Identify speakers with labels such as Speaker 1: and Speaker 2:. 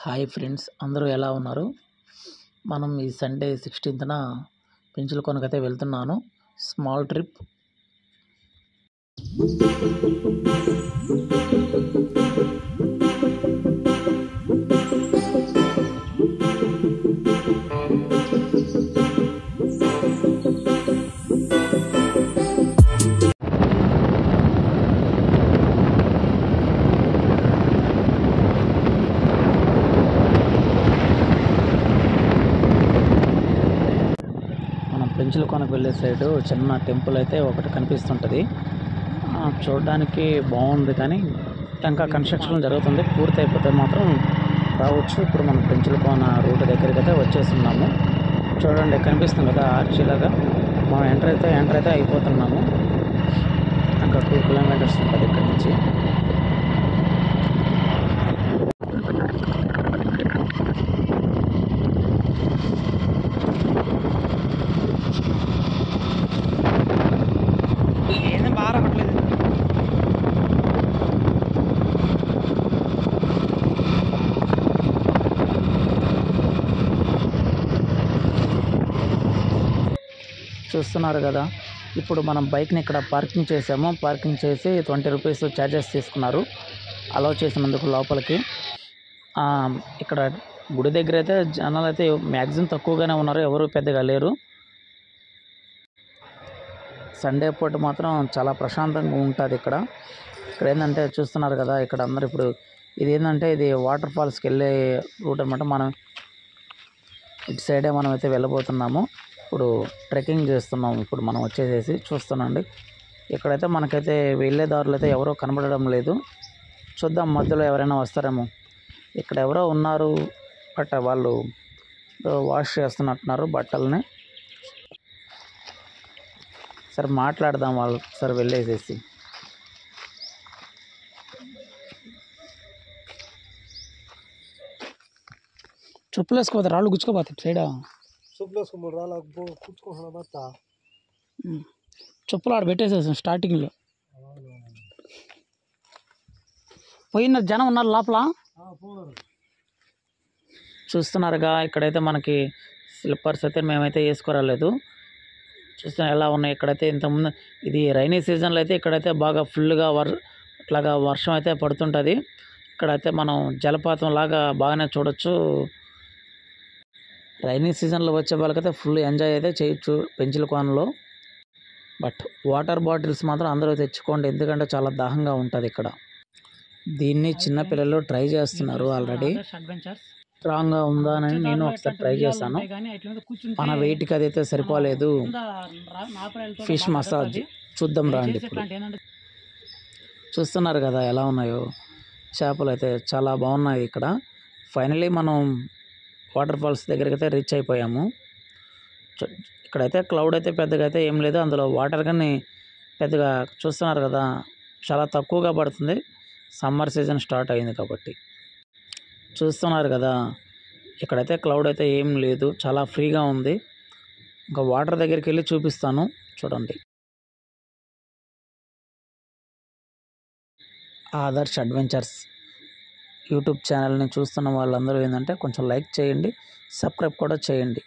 Speaker 1: Hi friends, అందరూ ఎలా ఉన్నారు? మనం ఈ సండే 16న పెంచులకొనకైతే వెళ్తున్నాను. Small trip. పెంచులకొనకు వెళ్ళే సైడు చిన్న టెంపుల్ అయితే ఒకటి కనిపిస్తుంటుంది. చూడడానికి బాగుంది, కానీ ఇంకా కన్స్ట్రక్షన్ జరుగుతుంది. పూర్తి అయిపోతే మాత్రం రావచ్చు. ఇప్పుడు మనం పెంచులకొన రూట్ దగ్గరికి అయితే వచ్చేస్తున్నాము. చూడండి, కనిపిస్తుంది కదా ఆర్చీలాగా. మనం ఎంటర్ అయితే అయిపోతున్నాము. ఇంకా 2 కిలోమీటర్స్ ఉంటుంది ఇక్కడ నుంచి. చూస్తున్నారు కదా, ఇప్పుడు మనం బైక్ని ఇక్కడ పార్కింగ్ చేసాము. పార్కింగ్ చేసి 20 రూపీస్ ఛార్జెస్ తీసుకున్నారు అలౌ చేసినందుకు లోపలికి. ఇక్కడ గుడి దగ్గర అయితే జనాలు అయితే మ్యాక్సిమం తక్కువగానే ఉన్నారు, ఎవరు పెద్దగా లేరు. సండే పూట మాత్రం చాలా ప్రశాంతంగా ఉంటుంది ఇక్కడ. ఏంటంటే చూస్తున్నారు కదా, ఇక్కడ అందరు ఇప్పుడు ఇది వాటర్ ఫాల్స్కి వెళ్ళే రూట్ అనమాట. మనం ఇటు సైడే మనం అయితే వెళ్ళబోతున్నాము. ఇప్పుడు ట్రెక్కింగ్ చేస్తున్నాము. ఇప్పుడు మనం వచ్చేసేసి చూస్తున్నాండి, ఇక్కడైతే మనకైతే వెళ్ళే దారులు అయితే ఎవరో కనబడడం లేదు. చూద్దాం, మధ్యలో ఎవరైనా వస్తారేమో. ఇక్కడ ఎవరో ఉన్నారు, బట్ వాళ్ళు వాష్ చేస్తున్నట్టున్నారు బట్టలని. సరే మాట్లాడదాం వాళ్ళు, సరే వెళ్ళేసేసి. చెప్పులు వేసుకోపోతే రాళ్ళు గుచ్చుకోపోతాయి సైడా. చెప్పులు ఆడ పెట్టేసేసాం స్టార్టింగ్లో. పోయిన జనం ఉన్నారు లోపల. చూస్తున్నారుగా, ఇక్కడైతే మనకి స్లిప్పర్స్ అయితే మేమైతే వేసుకోరాలేదు. చూస్తున్నా ఎలా ఉన్నాయి. ఇక్కడైతే ఇంతకుముందు ఇది రైనీ సీజన్లో అయితే ఇక్కడైతే బాగా ఫుల్గా ఇట్లాగా వర్షం అయితే పడుతుంటుంది. ఇక్కడైతే మనం జలపాతం లాగా బాగానే చూడొచ్చు. రైనీ సీజన్లో వచ్చే వాళ్ళకైతే ఫుల్ ఎంజాయ్ అయితే చేయొచ్చు పెంచులకొనలో. బట్ వాటర్ బాటిల్స్ మాత్రం అందరూ తెచ్చుకోండి, ఎందుకంటే చాలా దాహంగా ఉంటుంది ఇక్కడ. దీన్ని చిన్నపిల్లలు ట్రై చేస్తున్నారు ఆల్రెడీ. స్ట్రాంగ్గా ఉందా అని నేను ఒకసారి ట్రై చేశాను. మన వెయిట్కి అదైతే సరిపోలేదు. ఫిష్ మసాజ్ చూద్దాం రండి. ఇప్పుడు చూస్తున్నారు కదా ఎలా ఉన్నాయో చేపలు, అయితే చాలా బాగున్నాయి ఇక్కడ. ఫైనలీ మనం వాటర్ ఫాల్స్ దగ్గరికి అయితే రీచ్ అయిపోయాము. ఇక్కడైతే క్లౌడ్ అయితే పెద్దగా అయితే ఏం లేదు, అందులో వాటర్ కానీ పెద్దగా చూస్తున్నారు కదా చాలా తక్కువగా పడుతుంది. సమ్మర్ సీజన్ స్టార్ట్ అయింది కాబట్టి. చూస్తున్నారు కదా, ఇక్కడైతే క్లౌడ్ అయితే ఏం లేదు, చాలా ఫ్రీగా ఉంది. ఇంకా వాటర్ దగ్గరికి వెళ్ళి చూపిస్తాను, చూడండి. ఆదర్శ్ అడ్వెంచర్స్ యూట్యూబ్ ఛానల్ని చూస్తున్న వాళ్ళందరూ ఏంటంటే కొంచెం లైక్ చేయండి, సబ్స్క్రైబ్ కూడా చేయండి.